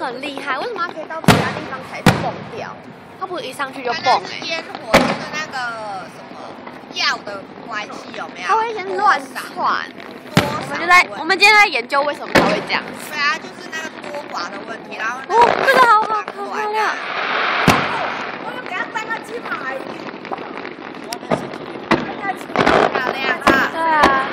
很厉害，为什么它可以到其他地方才蹦掉？它不是一上去就蹦是烟火就是那个什么药的关系有没有？它会先乱窜。我们今天在研究为什么它会这样。对啊，就是那个多寡的问题，然后哦，这个好漂亮。我要给它搬到金马来。漂亮啊！对啊。